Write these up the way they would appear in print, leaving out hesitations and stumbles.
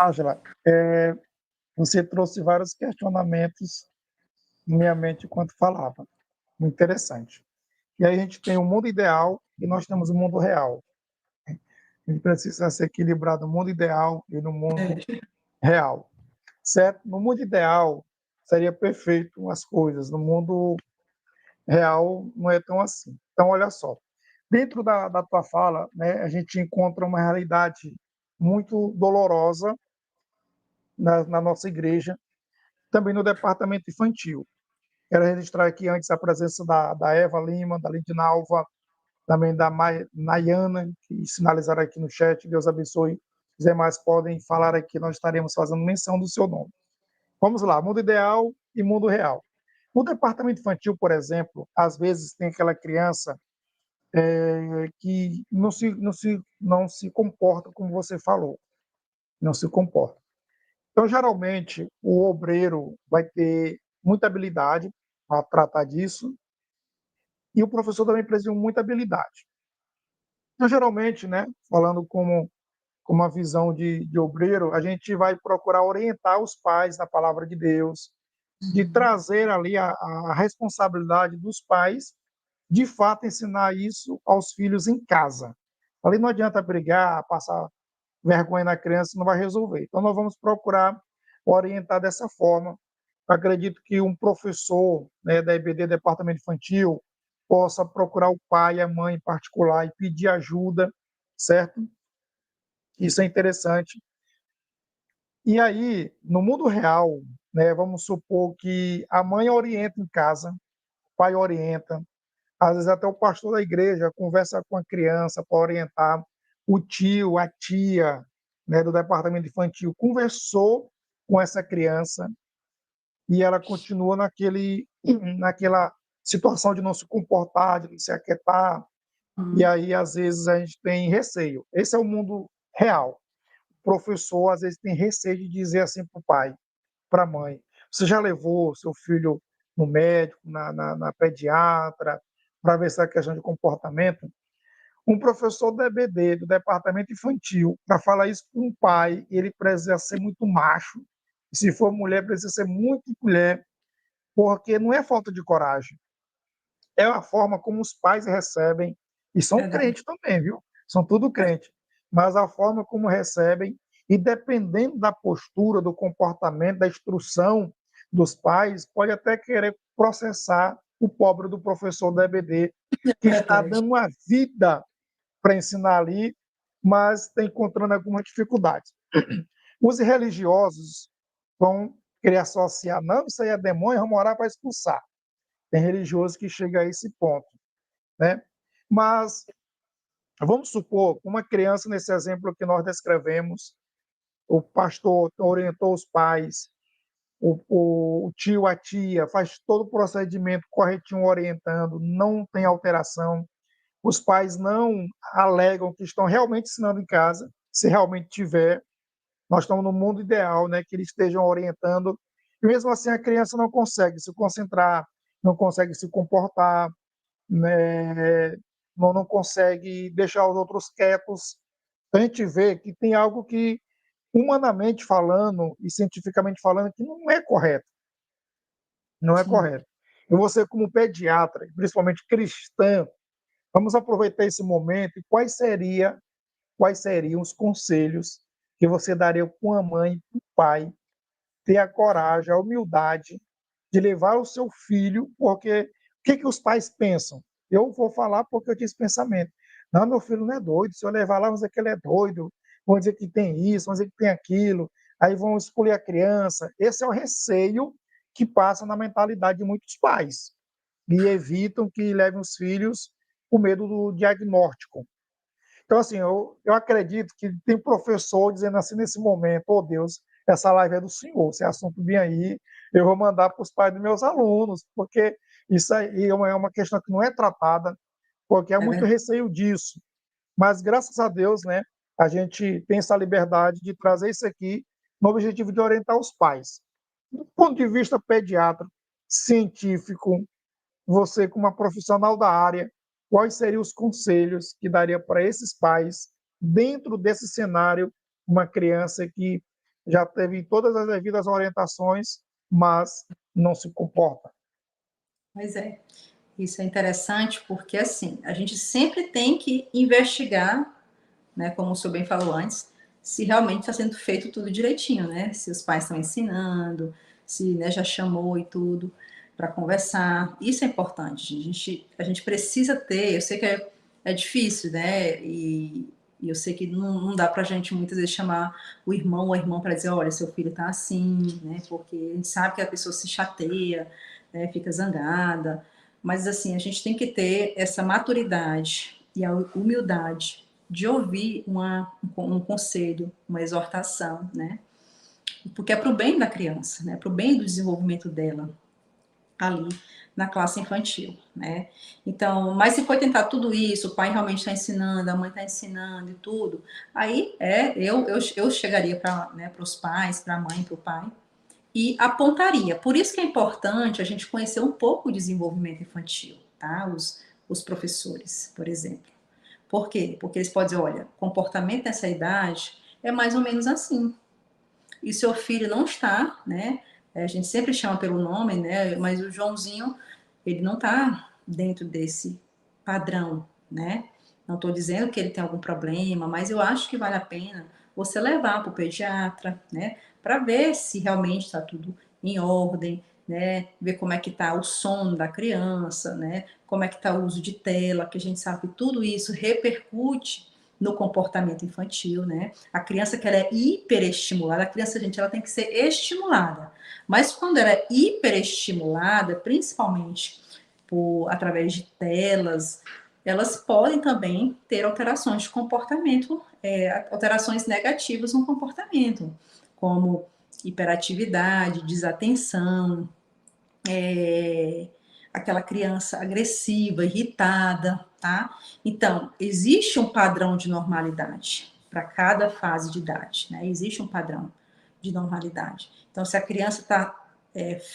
Ângela, você trouxe vários questionamentos na minha mente enquanto falava. Muito interessante. E aí a gente tem o mundo ideal e nós temos o mundo real. A gente precisa se equilibrar no mundo ideal e no mundo real, certo? No mundo ideal seria perfeito as coisas, no mundo real não é tão assim. Então, olha só, dentro da tua fala, né, a gente encontra uma realidade muito dolorosa na nossa igreja, também no departamento infantil. Quero registrar aqui antes a presença da Eva Lima, da Lidinalva, também da Nayana, que sinalizaram aqui no chat. Deus abençoe. Os demais podem falar aqui, nós estaremos fazendo menção do seu nome. Vamos lá, mundo ideal e mundo real. No departamento infantil, por exemplo, às vezes tem aquela criança que não se comporta como você falou, não se comporta. Então, geralmente, o obreiro vai ter muita habilidade para tratar disso, e o professor também precisa de muita habilidade. Então, geralmente, né, falando como uma visão de obreiro, a gente vai procurar orientar os pais na palavra de Deus, de trazer ali a responsabilidade dos pais, de fato ensinar isso aos filhos em casa. Ali não adianta brigar, passar vergonha na criança, não vai resolver. Então, nós vamos procurar orientar dessa forma. Eu acredito que um professor, né, da EBD, Departamento Infantil, possa procurar o pai e a mãe em particular e pedir ajuda, certo? Isso é interessante. E aí, no mundo real, né, vamos supor que a mãe orienta em casa, o pai orienta, às vezes até o pastor da igreja conversa com a criança para orientar, o tio, a tia, né, do departamento infantil conversou com essa criança e ela continua naquela situação de não se comportar, de não se aquietar, e aí às vezes a gente tem receio. Esse é o mundo real. O professor às vezes tem receio de dizer assim para o pai, para a mãe: você já levou seu filho no médico, na pediatra, para ver se é questão de comportamento? Um professor do EBD, do departamento infantil, para falar isso para um pai, ele precisa ser muito macho. E se for mulher, precisa ser muito mulher, porque não é falta de coragem, é a forma como os pais recebem, e são crentes também, viu? São tudo crente, mas a forma como recebem, e dependendo da postura, do comportamento, da instrução dos pais, pode até querer processar o pobre do professor da EBD, que está dando uma vida para ensinar ali, mas está encontrando algumas dificuldades. Os religiosos vão querer associar, não, isso aí é demônio, vamos orar para expulsar. Tem religioso que chega a esse ponto, né? Mas vamos supor, uma criança nesse exemplo que nós descrevemos, o pastor orientou os pais, o tio, a tia, faz todo o procedimento corretinho orientando, não tem alteração. Os pais não alegam que estão realmente ensinando em casa, se realmente tiver. Nós estamos no mundo ideal, né, que eles estejam orientando, e mesmo assim a criança não consegue se concentrar, não consegue se comportar, né, não consegue deixar os outros quietos. A gente vê que tem algo que, humanamente falando e cientificamente falando, que não é correto. Não é Sim. correto. E você, como pediatra, principalmente cristã, vamos aproveitar esse momento e quais seriam os conselhos que você daria para a mãe e para o pai ter a coragem, a humildade de levar o seu filho, porque o que os pais pensam? Eu vou falar porque eu tinha esse pensamento. Não, meu filho não é doido. Se eu levar lá, vão dizer que ele é doido, vão dizer que tem isso, vão dizer que tem aquilo, aí vão excluir a criança. Esse é o receio que passa na mentalidade de muitos pais e evitam que levem os filhos com medo do diagnóstico. Então, assim, eu acredito que tem professor dizendo assim nesse momento: oh Deus, essa live é do Senhor, se é assunto bem aí, eu vou mandar para os pais dos meus alunos, porque isso aí é uma questão que não é tratada, porque há É muito verdade. receio disso. Mas, graças a Deus, né, a gente tem essa liberdade de trazer isso aqui no objetivo de orientar os pais. Do ponto de vista pediatra, científico, você, como uma profissional da área, quais seriam os conselhos que daria para esses pais, dentro desse cenário, uma criança que já teve todas as devidas orientações, mas não se comporta. Pois é. Isso é interessante porque, assim, a gente sempre tem que investigar, né, como o senhor bem falou antes, se realmente está sendo feito tudo direitinho, né? Se os pais estão ensinando, se, né, já chamou e tudo para conversar. Isso é importante. A gente precisa ter, eu sei que é difícil, né? E eu sei que não dá para a gente muitas vezes chamar o irmão ou a irmã para dizer, olha, seu filho está assim, né? Porque a gente sabe que a pessoa se chateia, né? Fica zangada. Mas assim, a gente tem que ter essa maturidade e a humildade de ouvir um conselho, uma exortação, né? Porque é para o bem da criança, né? Para o bem do desenvolvimento dela ali na classe infantil, né? Então, mas se for tentar tudo isso, o pai realmente está ensinando, a mãe está ensinando e tudo, aí eu chegaria para, né, os pais, para a mãe, para o pai, e apontaria. Por isso que é importante a gente conhecer um pouco o desenvolvimento infantil, tá? Os professores, por exemplo. Por quê? Porque eles podem dizer, olha, comportamento nessa idade é mais ou menos assim. E seu filho não está, né? A gente sempre chama pelo nome, né? Mas o Joãozinho, ele não está dentro desse padrão, né? Não estou dizendo que ele tem algum problema, mas eu acho que vale a pena você levar para o pediatra, né? Para ver se realmente está tudo em ordem, né? Ver como é que está o sono da criança, né? Como é que está o uso de tela, que a gente sabe que tudo isso repercute no comportamento infantil, né? A criança que ela é hiperestimulada, a criança, gente, ela tem que ser estimulada. Mas quando ela é hiperestimulada, principalmente através de telas, elas podem também ter alterações de comportamento, alterações negativas no comportamento, como hiperatividade, desatenção, aquela criança agressiva, irritada, tá? Então, existe um padrão de normalidade para cada fase de idade, né? Existe um padrão de normalidade. Então, se a criança está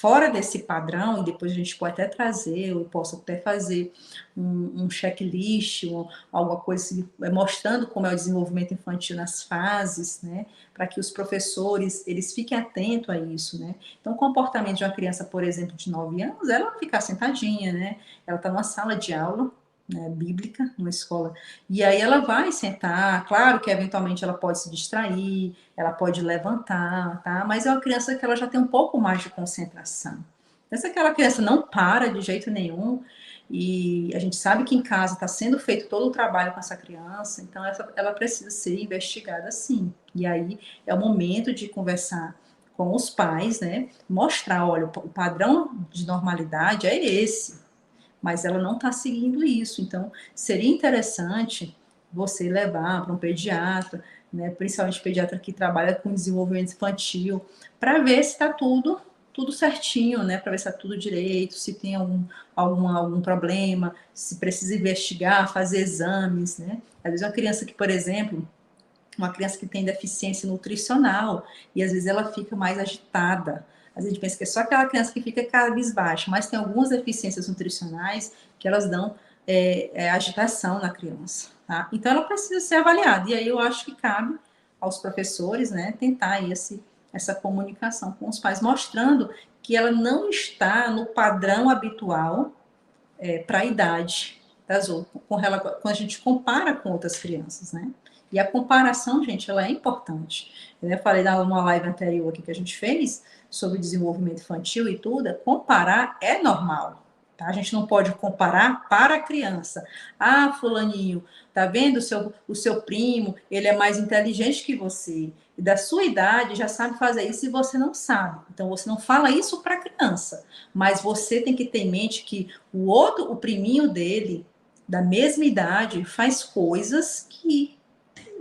fora desse padrão, e depois a gente pode até trazer, eu posso até fazer um checklist, alguma coisa assim, mostrando como é o desenvolvimento infantil nas fases, né? Para que os professores, eles fiquem atentos a isso, né? Então, o comportamento de uma criança, por exemplo, de 9 anos, ela vai ficar sentadinha, né? Ela está numa sala de aula, né, bíblica, numa escola, e aí ela vai sentar, claro que eventualmente ela pode se distrair, ela pode levantar, tá? Mas é uma criança que ela já tem um pouco mais de concentração. Essa aquela criança não para de jeito nenhum, e a gente sabe que em casa está sendo feito todo o trabalho com essa criança, então ela precisa ser investigada sim. E aí é o momento de conversar com os pais, né? Mostrar, olha, o padrão de normalidade é esse, mas ela não está seguindo isso. Então, seria interessante você levar para um pediatra, né, principalmente pediatra que trabalha com desenvolvimento infantil, para ver se está tudo certinho, né, para ver se está tudo direito, se tem algum problema, se precisa investigar, fazer exames, né. Às vezes uma criança que, por exemplo, uma criança que tem deficiência nutricional e às vezes ela fica mais agitada. Às vezes a gente pensa que é só aquela criança que fica cabisbaixa, mas tem algumas deficiências nutricionais que elas dão agitação na criança. Tá? Então ela precisa ser avaliada. E aí eu acho que cabe aos professores, né, tentar aí essa comunicação com os pais, mostrando que ela não está no padrão habitual para a idade das outras, quando a gente compara com outras crianças, né? E a comparação, gente, ela é importante. Eu falei numa live anterior aqui que a gente fez sobre desenvolvimento infantil e tudo, comparar é normal. Tá? A gente não pode comparar para a criança. Ah, fulaninho, tá vendo o seu primo, ele é mais inteligente que você. E da sua idade já sabe fazer isso e você não sabe. Então você não fala isso para a criança. Mas você tem que ter em mente que o priminho dele, da mesma idade, faz coisas que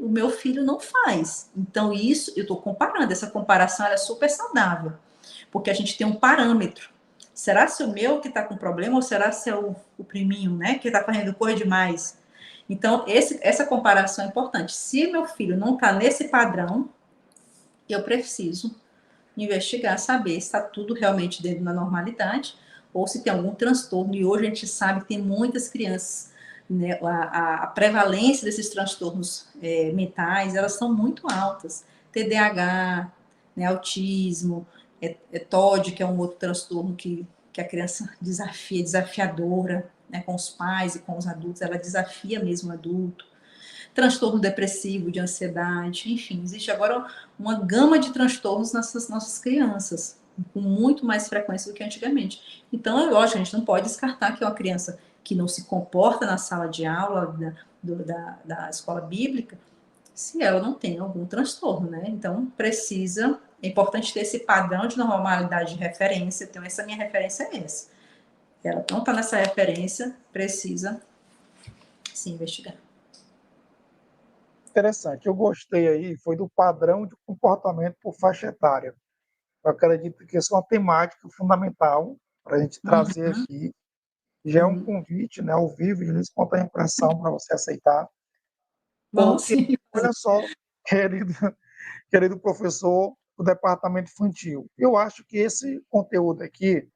o meu filho não faz. Então, isso, eu estou comparando, essa comparação é super saudável, porque a gente tem um parâmetro. Será se o meu que está com problema ou será se é o priminho, né, que está fazendo coisa demais? Então, essa comparação é importante. Se meu filho não está nesse padrão, eu preciso investigar, saber se está tudo realmente dentro da normalidade ou se tem algum transtorno. E hoje a gente sabe que tem muitas crianças, né, a prevalência desses transtornos mentais, elas são muito altas. TDAH, né, autismo, TOD, que é um outro transtorno que a criança desafiadora, né, com os pais e com os adultos, ela desafia mesmo o adulto. Transtorno depressivo, de ansiedade, enfim, existe agora uma gama de transtornos nessas nossas crianças, com muito mais frequência do que antigamente. Então, é lógico, a gente não pode descartar que é uma criança que não se comporta na sala de aula da escola bíblica, se ela não tem algum transtorno, né? Então, é importante ter esse padrão de normalidade de referência. Então, essa minha referência é essa. Ela não está nessa referência, precisa se investigar. Interessante. Eu gostei aí, foi do padrão de comportamento por faixa etária. Eu acredito que isso é uma temática fundamental para a gente trazer aqui. Já é um convite, né, ao vivo, de espontânea impressão para você aceitar. Vamos Porque, sim. olha só, querido professor do departamento infantil, eu acho que esse conteúdo aqui,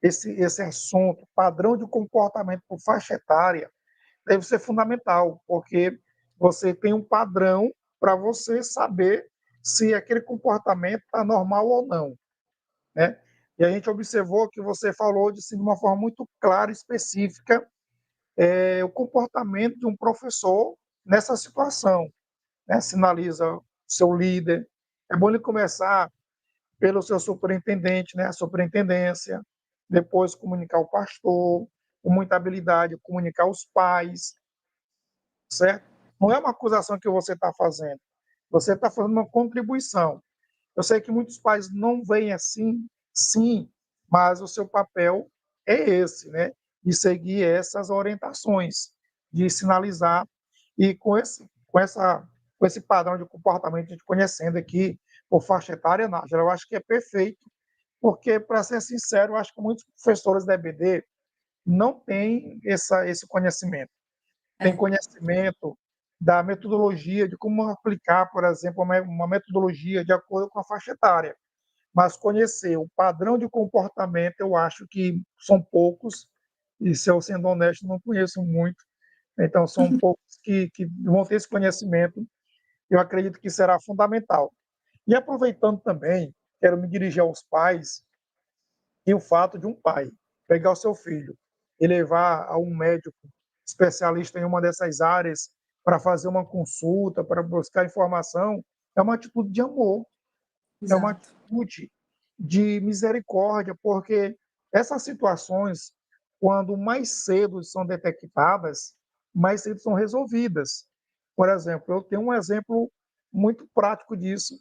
esse assunto, padrão de comportamento por faixa etária, deve ser fundamental, porque você tem um padrão para você saber se aquele comportamento está normal ou não, né? E a gente observou que você falou de uma forma muito clara e específica o comportamento de um professor nessa situação, né? Sinaliza seu líder. É bom ele começar pelo seu superintendente, né? A superintendência, depois comunicar o pastor, com muita habilidade, comunicar os pais, certo? Não é uma acusação que você está fazendo, você está fazendo uma contribuição. Eu sei que muitos pais não veem assim, sim, mas o seu papel é esse, né? De seguir essas orientações, de sinalizar e com esse padrão de comportamento, a gente conhecendo aqui por faixa etária, Nájila, eu acho que é perfeito, porque, para ser sincero, eu acho que muitos professores da EBD não têm esse conhecimento. Tem conhecimento da metodologia, de como aplicar, por exemplo, uma metodologia de acordo com a faixa etária. Mas conhecer o padrão de comportamento, eu acho que são poucos, e se eu sendo honesto, não conheço muito. Então, são poucos que vão ter esse conhecimento, eu acredito que será fundamental. E aproveitando também, quero me dirigir aos pais, e o fato de um pai pegar o seu filho e levar a um médico especialista em uma dessas áreas para fazer uma consulta, para buscar informação, é uma atitude de amor, é uma Exato. atitude de misericórdia, porque essas situações, quando mais cedo são detectadas, mais cedo são resolvidas. Por exemplo, eu tenho um exemplo muito prático disso.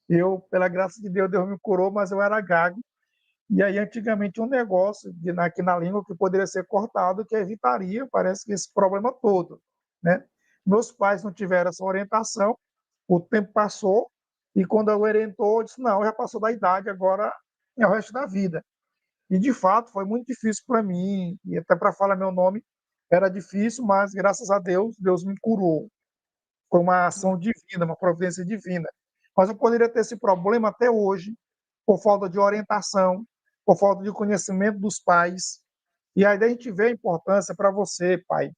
Eu, pela graça de Deus, Deus me curou, mas eu era gago. E aí, antigamente, um negócio aqui na língua que poderia ser cortado, que evitaria, parece que esse problema todo, né? Meus pais não tiveram essa orientação, o tempo passou, e quando eu orientou, eu disse, não, já passou da idade, agora é o resto da vida. E, de fato, foi muito difícil para mim, e até para falar meu nome, era difícil, mas, graças a Deus, Deus me curou. Foi uma ação divina, uma providência divina. Mas eu poderia ter esse problema até hoje, por falta de orientação, por falta de conhecimento dos pais. E aí a gente vê a importância para você, pai.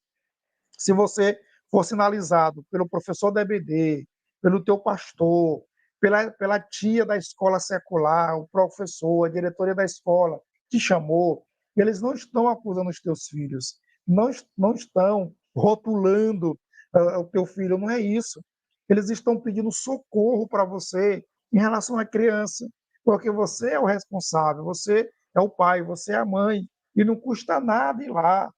Se você for sinalizado pelo professor da EBD, pelo teu pastor, pela tia da escola secular, o professor, a diretoria da escola te chamou, eles não estão acusando os teus filhos, não estão rotulando o teu filho, não é isso. Eles estão pedindo socorro para você em relação à criança, porque você é o responsável, você é o pai, você é a mãe, e não custa nada ir lá.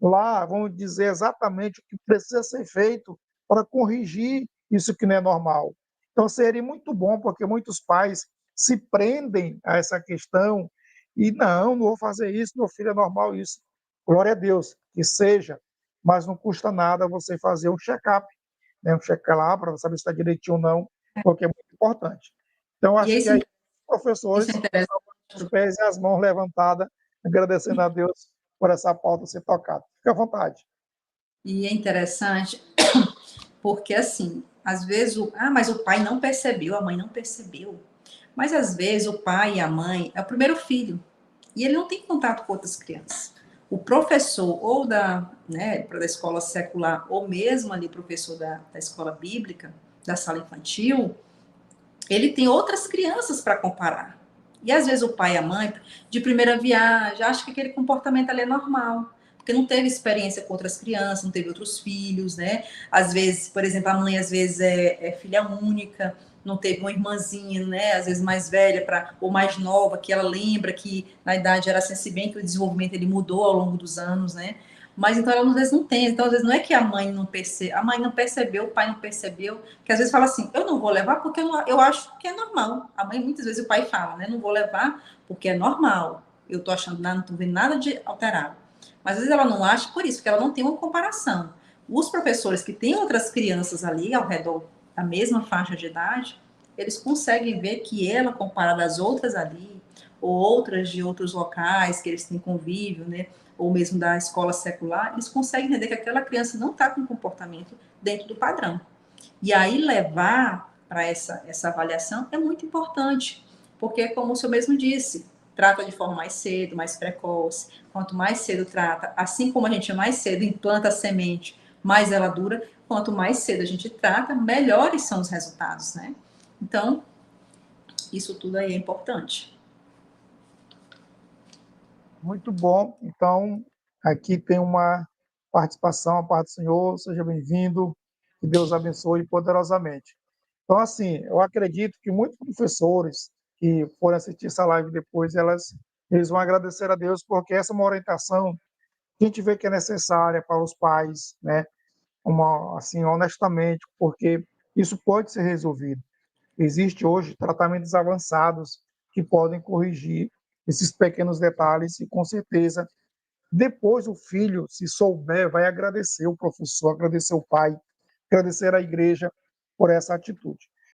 Lá vamos dizer exatamente o que precisa ser feito para corrigir isso que não é normal. Então seria muito bom, porque muitos pais se prendem a essa questão e não vou fazer isso, meu filho é normal isso. Glória a Deus, que seja, mas não custa nada você fazer um check-up, né? Um check lá para saber se está direitinho ou não, porque é muito importante. Então E acho que aí, isso é professores, interessante. os pés e as mãos levantadas, agradecendo a Deus por essa pauta ser tocada. Fique à vontade. E é interessante porque, assim, às vezes, mas o pai não percebeu, a mãe não percebeu. Mas, às vezes, o pai e a mãe é o primeiro filho. E ele não tem contato com outras crianças. O professor, ou da escola secular, ou mesmo ali professor da escola bíblica, da sala infantil, ele tem outras crianças para comparar. E às vezes o pai e a mãe, de primeira viagem, acham que aquele comportamento ali é normal, porque não teve experiência com outras crianças, não teve outros filhos, né? Às vezes, por exemplo, a mãe às vezes é filha única, não teve uma irmãzinha, né? Às vezes mais velha ou mais nova, que ela lembra que na idade era assim, se bem que o desenvolvimento ele mudou ao longo dos anos, né? Mas então ela às vezes não tem. Então, às vezes não é que a mãe não percebe, a mãe não percebeu, o pai não percebeu, que às vezes fala assim, eu não vou levar porque eu acho que é normal. A mãe, muitas vezes, o pai fala, né? Não vou levar porque é normal. Eu tô achando nada, não tô vendo nada de alterado. Mas às vezes ela não acha por isso, porque ela não tem uma comparação. Os professores que têm outras crianças ali ao redor da mesma faixa de idade, eles conseguem ver que ela, comparada às outras ali, ou outras de outros locais que eles têm convívio, né? Ou mesmo da escola secular, eles conseguem entender que aquela criança não está com um comportamento dentro do padrão. E aí levar para essa avaliação é muito importante, porque, como o senhor mesmo disse, trata de forma mais cedo, mais precoce. Quanto mais cedo trata, assim como a gente mais cedo implanta a semente, mais ela dura, quanto mais cedo a gente trata, melhores são os resultados, né? Então, isso tudo aí é importante. Muito bom. Então, aqui tem uma participação, a parte do senhor, seja bem-vindo, que Deus abençoe poderosamente. Então, assim, eu acredito que muitos professores que forem assistir essa live depois, eles vão agradecer a Deus, porque essa é uma orientação que a gente vê que é necessária para os pais, né? Assim, honestamente, porque isso pode ser resolvido. Existe hoje tratamentos avançados que podem corrigir esses pequenos detalhes e, com certeza, depois o filho, se souber, vai agradecer o professor, agradecer o pai, agradecer a igreja por essa atitude.